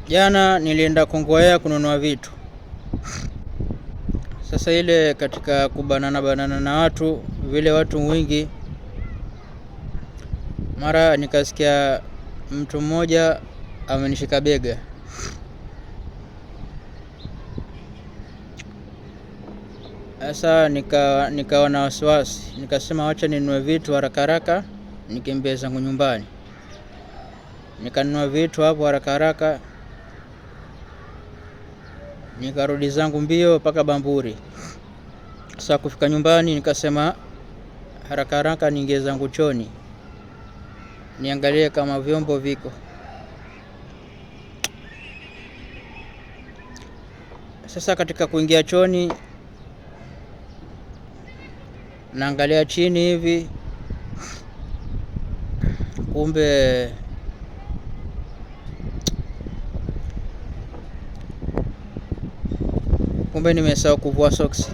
Jana nilienda Kongowea kununua vitu. Sasa ile katika kubanana na watu, vile watu wengi, mara nikasikia mtu mmoja amenishika bega. Sasa nikawa na wasiwasi, nikasema wacha ninunue vitu haraka haraka nikimbie zangu nyumbani. Nikanunua vitu hapo haraka haraka, nikarudi zangu mbio mpaka Bamburi. Sasa kufika nyumbani nikasema haraka haraka niingie zangu chooni, niangalie kama vyombo viko. Sasa katika kuingia chooni, naangalia chini hivi, kumbe nimesahau kuvua soksi.